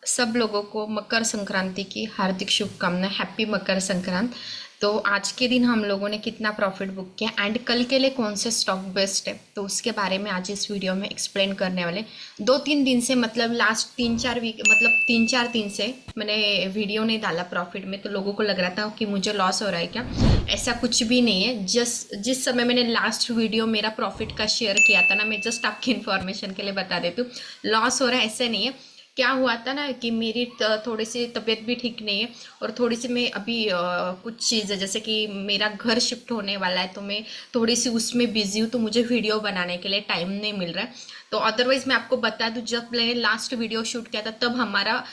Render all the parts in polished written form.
सब लोगों को मकर संक्रांति की हार्दिक शुभकामनाएं। हैप्पी मकर संक्रांत। तो आज के दिन हम लोगों ने कितना प्रॉफिट बुक किया एंड कल के लिए कौन से स्टॉक बेस्ट है, तो उसके बारे में आज इस वीडियो में एक्सप्लेन करने वाले। 2-3 दिन से, मतलब लास्ट 3-4 वीक, मतलब 3-4 दिन से मैंने वीडियो नहीं डाला प्रॉफिट में, तो लोगों को लग रहा था कि मुझे लॉस हो रहा है क्या। ऐसा कुछ भी नहीं है। जस्ट जिस समय मैंने लास्ट वीडियो मेरा प्रॉफिट का शेयर किया था ना, मैं जस्ट आपकी इन्फॉर्मेशन के लिए बता देती हूँ। लॉस हो रहा है ऐसे नहीं है। क्या हुआ था ना कि मेरी थोड़ी सी तबीयत भी ठीक नहीं है, और थोड़ी सी मैं अभी कुछ चीज़ें, जैसे कि मेरा घर शिफ्ट होने वाला है, तो मैं थोड़ी सी उसमें बिजी हूँ, तो मुझे वीडियो बनाने के लिए टाइम नहीं मिल रहा है। तो अदरवाइज मैं आपको बता दूँ, जब मैंने लास्ट वीडियो शूट किया था तब हमारा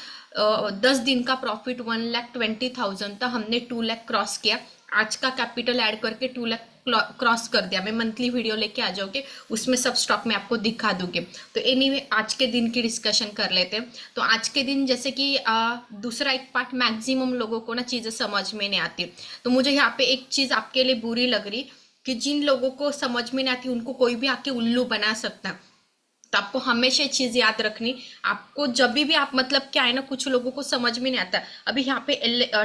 10 दिन का प्रॉफिट 1,20,000 था। हमने 2 लाख क्रॉस किया। आज का कैपिटल ऐड करके 2 लाख क्रॉस कर दिया। मैं मंथली वीडियो लेके आ जाओगे, उसमें सब स्टॉक मैं आपको दिखा दूंगी। तो एनीवे आज के दिन की डिस्कशन कर लेते हैं। तो आज के दिन जैसे कि दूसरा एक पार्ट, मैक्सिमम लोगों को ना चीज़ें समझ में नहीं आती। तो मुझे यहाँ पे एक चीज़ आपके लिए बुरी लग रही, कि जिन लोगों को समझ में नहीं आती उनको कोई भी आके उल्लू बना सकता है। तो आपको हमेशा ये चीज याद रखनी। आपको जब भी आप, मतलब क्या है ना, कुछ लोगों को समझ में नहीं आता। अभी यहाँ पे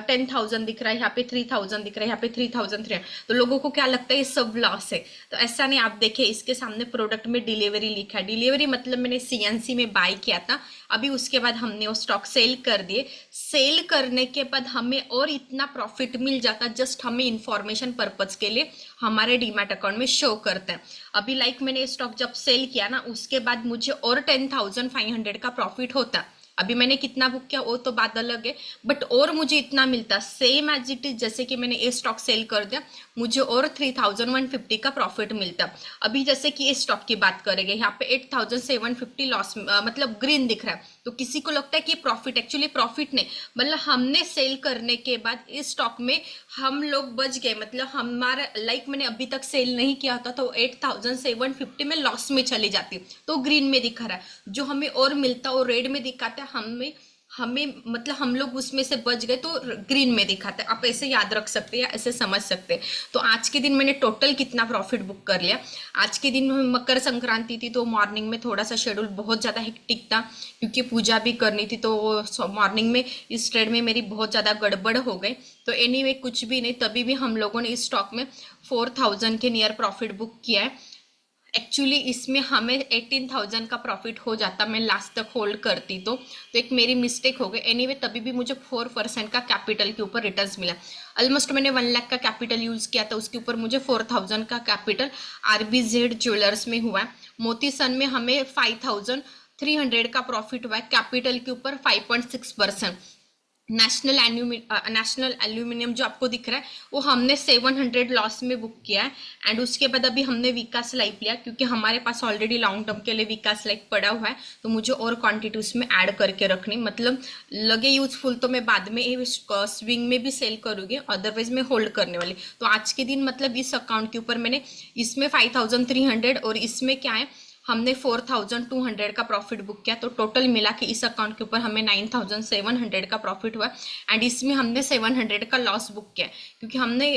10,000 दिख रहा है, यहाँ पे 3,000 दिख रहा है, यहाँ पे 3,003, तो लोगों को क्या लगता है ये सब लॉस है। तो ऐसा नहीं। आप देखिए, इसके सामने प्रोडक्ट में डिलीवरी लिखा है। डिलीवरी मतलब मैंने सीएनसी में बाय किया था, अभी उसके बाद हमने वो स्टॉक सेल कर दिए। सेल करने के बाद हमें और इतना प्रॉफिट मिल जाता, जस्ट हमें इंफॉर्मेशन पर्पज के लिए हमारे डीमैट अकाउंट में शो करते हैं। अभी लाइक मैंने स्टॉक जब सेल किया ना, उसके बाद मुझे और 10,500 का प्रॉफिट होता। अभी मैंने कितना बुक किया वो तो बात अलग है, बट और मुझे इतना मिलता सेम एज इट इज। जैसे कि मैंने ये स्टॉक सेल कर दिया, मुझे और 3,150 का प्रॉफिट मिलता। अभी जैसे कि ये स्टॉक की बात करेंगे, यहाँ पे 8,750 लॉस, मतलब ग्रीन दिख रहा है। तो किसी को लगता है कि प्रॉफिट, एक्चुअली प्रॉफिट नहीं, मतलब हमने सेल करने के बाद इस स्टॉक में हम लोग बच गए। मतलब हमारा लाइक मैंने अभी तक सेल नहीं किया था, तो 8,750 में लॉस में चली जाती, तो ग्रीन में दिखा रहा है। जो हमें और मिलता वो रेड में दिखाता है। हमें हमें मतलब हम लोग उसमें से बच गए तो ग्रीन में दिखाता है। आप ऐसे याद रख सकते हैं या ऐसे समझ सकते हैं। तो आज के दिन मैंने टोटल कितना प्रॉफिट बुक कर लिया। आज के दिन मकर संक्रांति थी, तो मॉर्निंग में थोड़ा सा शेड्यूल बहुत ज़्यादा हेक्टिक था, क्योंकि पूजा भी करनी थी। तो मॉर्निंग में इस ट्रेड में मेरी बहुत ज़्यादा गड़बड़ हो गई। तो एनीवे कुछ भी नहीं, तभी भी हम लोगों ने इस स्टॉक में 4,000 के नियर प्रॉफिट बुक किया है। एक्चुअली इसमें हमें 18,000 का प्रॉफिट हो जाता, मैं लास्ट तक होल्ड करती तो एक मेरी मिस्टेक हो गई। एनीवे तभी भी मुझे 4% का कैपिटल के ऊपर रिटर्न्स मिला। ऑलमोस्ट मैंने 1 लाख का कैपिटल यूज किया था, उसके ऊपर मुझे 4,000 का कैपिटल RBZ ज्वेलर्स में हुआ है। मोती सन में हमें 5,300 का प्रॉफिट हुआ है, कैपिटल के ऊपर 5.6%। नेशनल एल्यूमिनियम जो आपको दिख रहा है, वो हमने 700 लॉस में बुक किया है। एंड उसके बाद अभी हमने विकास लाइफ लिया, क्योंकि हमारे पास ऑलरेडी लॉन्ग टर्म के लिए विकास लाइफ पड़ा हुआ है, तो मुझे और क्वांटिटी उसमें ऐड करके रखनी, मतलब लगे यूजफुल तो मैं बाद में स्विंग में भी सेल करूंगी, अदरवाइज मैं होल्ड करने वाली। तो आज के दिन मतलब इस अकाउंट के ऊपर मैंने, इसमें 5,300 और इसमें क्या है, हमने 4,200 का प्रॉफिट बुक किया। तो टोटल मिला के इस अकाउंट के ऊपर हमें 9,700 का प्रॉफिट हुआ। एंड इसमें हमने 700 का लॉस बुक किया, क्योंकि हमने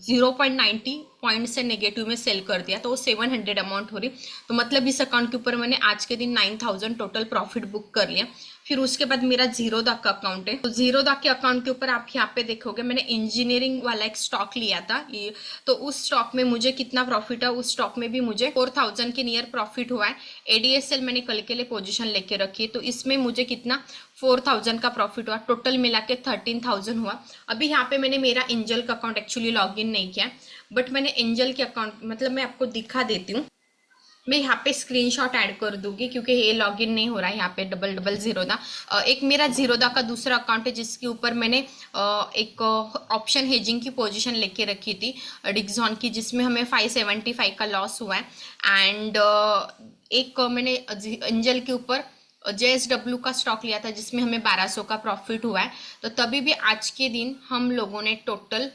0.90 पॉइंट से नेगेटिव में सेल कर दिया, तो वो 700 अमाउंट हो रही। तो मतलब इस अकाउंट के ऊपर मैंने आज के दिन 9,000 टोटल प्रॉफिट बुक कर लिया। फिर उसके बाद मेरा जीरोधा का अकाउंट है, तो जीरोधा के अकाउंट के ऊपर आप यहाँ पे देखोगे मैंने इंजीनियरिंग वाला एक स्टॉक लिया था ये। तो उस स्टॉक में मुझे कितना प्रॉफिट है, उस स्टॉक में भी मुझे 4,000 के नियर प्रॉफिट हुआ है। ADSL मैंने कल के लिए पोजीशन लेके रखी है, तो इसमें मुझे कितना 4,000 का प्रॉफिट हुआ। टोटल मिला के 13,000 हुआ। अभी यहाँ पे मैंने मेरा एंजल का अकाउंट एक्चुअली लॉग इन नहीं किया, बट मैंने एंजल के अकाउंट, मतलब मैं आपको दिखा देती हूँ। मैं यहाँ पे स्क्रीनशॉट ऐड कर दूंगी, क्योंकि ये लॉगिन नहीं हो रहा है यहाँ पे। डबल डबल जीरोदा एक मेरा जीरोदा का दूसरा अकाउंट है, जिसके ऊपर मैंने एक ऑप्शन हेजिंग की पोजीशन लेके रखी थी डिक्सॉन की, जिसमें हमें 575 का लॉस हुआ है। एंड एक मैंने एंजल के ऊपर JSW का स्टॉक लिया था, जिसमें हमें 1,200 का प्रॉफिट हुआ है। तो तभी भी आज के दिन हम लोगों ने टोटल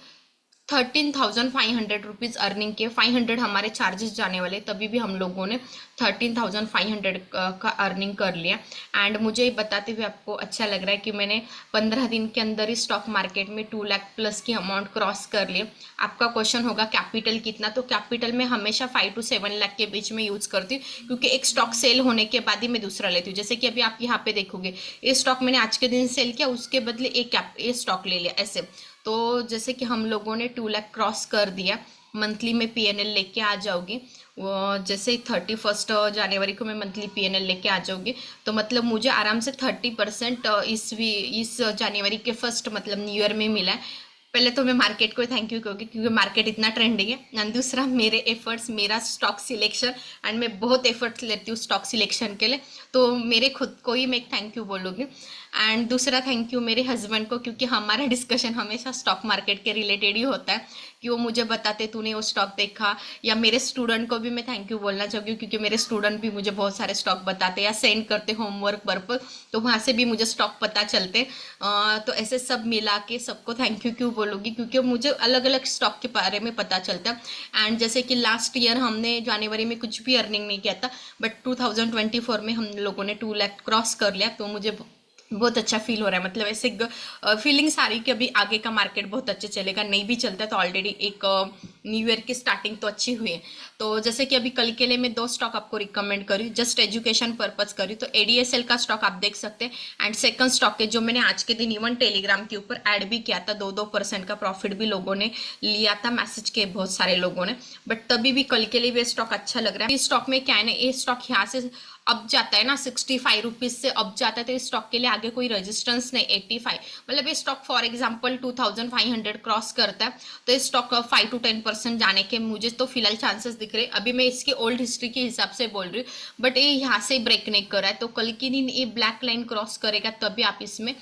13,500 रुपीज़ अर्निंग किए। 500 हमारे चार्जेस जाने वाले, तभी भी हम लोगों ने 13,500 का अर्निंग कर लिया। एंड मुझे बताते हुए आपको अच्छा लग रहा है कि मैंने 15 दिन के अंदर ही स्टॉक मार्केट में 2 लाख प्लस की अमाउंट क्रॉस कर लिए। आपका क्वेश्चन होगा कैपिटल कितना, तो कैपिटल में हमेशा 5 to 7 लाख के बीच में यूज़ करती हूँ, क्योंकि एक स्टॉक सेल होने के बाद ही मैं दूसरा लेती हूँ। जैसे कि अभी आप यहाँ पे देखोगे, ये स्टॉक मैंने आज के दिन सेल किया, उसके बदले ये स्टॉक ले लिया, ऐसे। तो जैसे कि हम लोगों ने 2 लाख क्रॉस कर दिया। मंथली में पीएनएल लेके आ जाओगी, वो जैसे 31 जनवरी को मैं मंथली पीएनएल लेके आ जाऊंगी, तो मतलब मुझे आराम से 30% इस जनवरी के फर्स्ट मतलब न्यू ईयर में मिला है। पहले तो मैं मार्केट को थैंक यू कहूँगी, क्योंकि मार्केट इतना ट्रेंडिंग है। एंड दूसरा मेरे एफर्ट्स, मेरा स्टॉक सिलेक्शन, एंड मैं बहुत एफर्ट्स लेती हूँ स्टॉक सिलेक्शन के लिए, तो मेरे खुद को ही मैं एक थैंक यू बोलूँगी। एंड दूसरा थैंक यू मेरे हस्बैंड को, क्योंकि हमारा डिस्कशन हमेशा स्टॉक मार्केट के रिलेटेड ही होता है, कि वो मुझे बताते तूने वो स्टॉक देखा। या मेरे स्टूडेंट को भी मैं थैंक यू बोलना चाहूँगी, क्योंकि मेरे स्टूडेंट भी मुझे बहुत सारे स्टॉक बताते या सेंड करते होमवर्क पर्पज, तो वहाँ से भी मुझे स्टॉक पता चलते। तो ऐसे सब मिला के सबको थैंक यू क्यों बोलूँगी, क्योंकि मुझे अलग अलग स्टॉक के बारे में पता चलता है। एंड जैसे कि लास्ट ईयर हमने जनवरी में कुछ भी अर्निंग नहीं किया था, बट 2024 में हम लोगों ने 2 लाख क्रॉस कर लिया, तो मुझे बहुत अच्छा फील हो रहा है। मतलब ऐसे फीलिंग्स आ रही कि अभी आगे का मार्केट बहुत अच्छे चलेगा, नहीं भी चलता तो ऑलरेडी एक न्यू ईयर की स्टार्टिंग तो अच्छी हुई है। तो जैसे कि अभी कल के लिए मैं 2 स्टॉक आपको रिकमेंड करी, जस्ट एजुकेशन पर्पज करी, तो एडीएसएल का स्टॉक आप देख सकते हैं। एंड सेकंड स्टॉक है जो मैंने आज के दिन इवन टेलीग्राम के ऊपर ऐड भी किया था, 2% का प्रॉफिट भी लोगों ने लिया था, मैसेज के बहुत सारे लोगों ने, बट तभी भी कल के लिए भी स्टॉक अच्छा लग रहा है। इस स्टॉक में क्या है ना, ये स्टॉक यहाँ से अब जाता है ना 65 रुपीज से अब जाता है, तो इस स्टॉक के लिए आगे कोई रेजिस्टेंस नहीं। 85 मतलब ये स्टॉक फॉर एग्जांपल 2500 क्रॉस करता है, तो इस स्टॉक 5 to 10% जाने के मुझे तो फिलहाल चांसेस दिख रहे हैं। अभी मैं इसकी ओल्ड हिस्ट्री के हिसाब से बोल रही हूँ, बट ये यहाँ से ब्रेक नहीं कर रहा है, तो कल की दिन ये ब्लैक लाइन क्रॉस करेगा तभी आप इसमें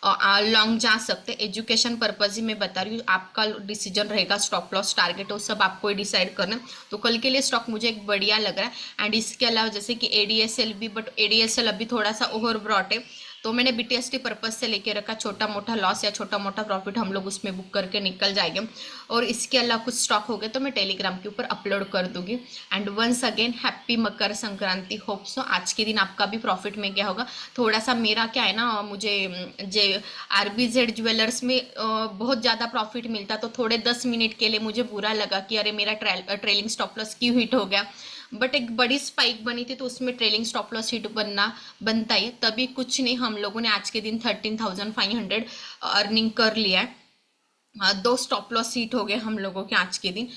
लॉन्ग जा सकते हैं। एजुकेशन पर्पज ही मैं बता रही हूँ, आपका डिसीजन रहेगा, स्टॉप लॉस टारगेट वो सब आपको ही डिसाइड करना। तो कल के लिए स्टॉक मुझे एक बढ़िया लग रहा है। एंड इसके अलावा जैसे कि एडीएसएल भी, बट एडीएसएल अभी थोड़ा सा ओवर ब्रॉट है, तो मैंने बीटीएसटी पर्पज से लेके रखा, छोटा मोटा लॉस या छोटा मोटा प्रॉफिट हम लोग उसमें बुक करके निकल जाएंगे। और इसके अलावा कुछ स्टॉक हो गए तो मैं टेलीग्राम के ऊपर अपलोड कर दूंगी। And once again happy Makar Sankranti, hope so आज के दिन आपका भी प्रॉफिट में गया होगा। थोड़ा सा मेरा क्या है ना, मुझे आरबीजेड ज्वेलर्स में बहुत ज़्यादा प्रॉफिट मिलता, तो थोड़े 10 मिनट के लिए मुझे बुरा लगा कि अरे मेरा ट्रेलिंग स्टॉप लॉस क्यों हिट हो गया, बट एक बड़ी स्पाइक बनी थी तो उसमें ट्रेलिंग स्टॉप लॉस हिट बनता है। तभी कुछ नहीं, हम लोगों ने आज के दिन 13,500 अर्निंग कर लिया है। 2 स्टॉप लॉस सीट हो गए हम लोगों के आज के दिन,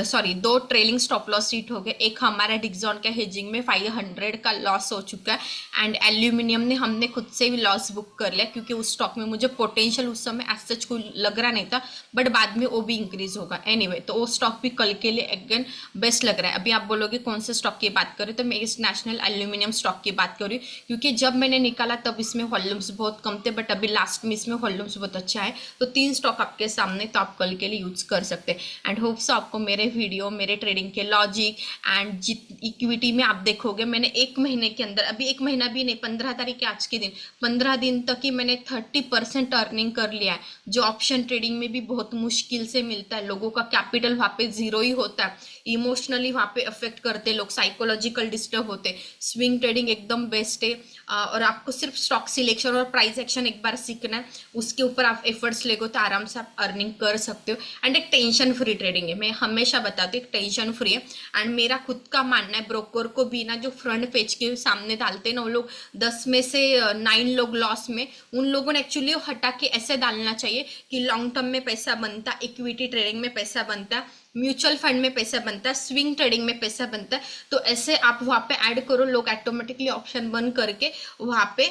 sorry 2 trailing stop loss seat हो गए। एक हमारा डिक्सॉन का हेजिंग में 500 का लॉस हो चुका है। एंड एल्यूमिनियम ने हमने खुद से भी लॉस बुक कर लिया, क्योंकि उस स्टॉक में मुझे पोटेंशियल उस समय एज सच कोई लग रहा नहीं था, बट बाद में वो भी इंक्रीज होगा। एनीवे तो वो स्टॉक भी कल के लिए अगेन बेस्ट लग रहा है। अभी आप बोलोगे कौन से स्टॉक की बात करें, तो मैं इस नेशनल एल्यूमिनियम स्टॉक की बात करूँ, क्योंकि जब मैंने निकाला तब इसमें वॉल्यूम्स बहुत कम थे, बट अभी लास्ट में इसमें वॉल्यूम्स बहुत अच्छा है। तो 3 स्टॉक आपके सामने, तो आप कल के लिए यूज कर सकते हैं। एंड होप्स आपको मेरे वीडियो, मेरे ट्रेडिंग के लॉजिक एंड इक्विटी में आप देखोगे मैंने 1 महीने के अंदर, अभी 1 महीना भी नहीं, 15 तारीख के आज के दिन, 15 दिन तक ही मैंने 30% अर्निंग कर लिया है, जो ऑप्शन ट्रेडिंग में भी बहुत मुश्किल से मिलता है। लोगों का कैपिटल वहाँ पे जीरो ही होता है, इमोशनली वहाँ पे अफेक्ट करते लोग, साइकोलॉजिकल डिस्टर्ब होते। स्विंग ट्रेडिंग एकदम बेस्ट है, और आपको सिर्फ स्टॉक सिलेक्शन और प्राइस एक्शन एक बार सीखना है, उसके ऊपर आप एफर्ट्स लेगो तो आराम से आप अर्निंग कर सकते हो। एंड एक टेंशन फ्री ट्रेडिंग है, मैं हमेशा बताती हूँ टेंशन फ्री है। एंड मेरा खुद का मानना है, ब्रोकर को भी ना जो फ्रंट पेज के सामने डालते हैं ना, वो लोग 10 में से 9 लोग लॉस में, उन लोगों ने एक्चुअली हटा के ऐसे डालना चाहिए कि लॉन्ग टर्म में पैसा बनता, इक्विटी ट्रेडिंग में पैसा बनता, म्यूचुअल फंड में पैसा बनता है, स्विंग ट्रेडिंग में पैसा बनता है। तो ऐसे आप वहाँ पे ऐड करो, लोग ऑटोमेटिकली ऑप्शन बंद करके वहाँ पे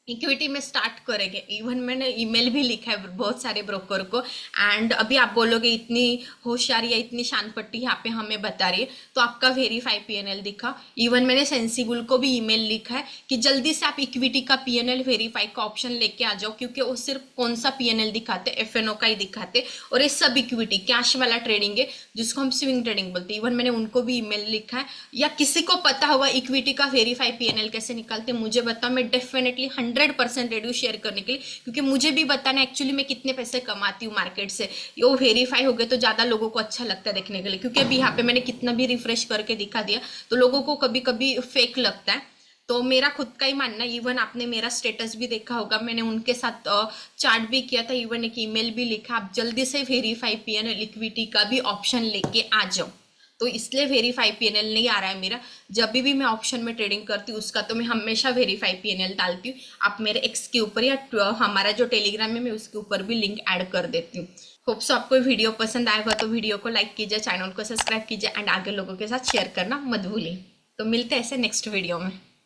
इक्विटी में स्टार्ट करेंगे। इवन मैंने ईमेल भी लिखा है बहुत सारे ब्रोकर को। एंड अभी आप बोलोगे इतनी होशियारी या इतनी शान पट्टी यहाँ पे हमें बता रही है, तो आपका वेरीफाई पीएनएल दिखा। इवन मैंने सेंसिबल को भी ईमेल लिखा है कि जल्दी से आप इक्विटी का पीएनएल वेरीफाई का ऑप्शन लेके आ जाओ, क्योंकि वो सिर्फ कौन सा पीएनएल दिखाते, एफएनओ का ही दिखाते, और ये सब इक्विटी कैश वाला ट्रेडिंग है जिसको हम स्विंग ट्रेडिंग बोलते हैं। इवन मैंने उनको भी ईमेल लिखा है। या किसी को पता होगा इक्विटी का वेरीफाई पीएनएल कैसे निकालते, मुझे बताओ, मैं डेफिनेटली 100% रेडी हूँ शेयर करने के लिए, क्योंकि मुझे भी बताना एक्चुअली मैं कितने पैसे कमाती हूँ मार्केट से। ये वेरीफाई हो गए तो ज़्यादा लोगों को अच्छा लगता है देखने के लिए, क्योंकि अभी यहाँ पे मैंने कितना भी रिफ्रेश करके दिखा दिया तो लोगों को कभी कभी फेक लगता है। तो मेरा खुद का ही मानना, इवन आपने मेरा स्टेटस भी देखा होगा, मैंने उनके साथ चैट भी किया था, इवन एक ईमेल भी लिखा, आप जल्दी से वेरीफाई पीएनएल इक्विटी का भी ऑप्शन लेके आ जाओ। तो इसलिए वेरीफाई पीएनएल नहीं आ रहा है मेरा। जब भी मैं ऑप्शन में ट्रेडिंग करती हूँ उसका तो मैं हमेशा वेरीफाई पीएनएल डालती हूँ। आप मेरे एक्स के ऊपर या हमारा जो टेलीग्राम है मैं उसके ऊपर भी लिंक ऐड कर देती हूँ। होप सो आपको वीडियो पसंद आएगा तो वीडियो को लाइक कीजिए, चैनल को सब्सक्राइब कीजिए एंड आगे लोगों के साथ शेयर करना मत भूलिए। तो मिलते हैं ऐसे नेक्स्ट वीडियो में।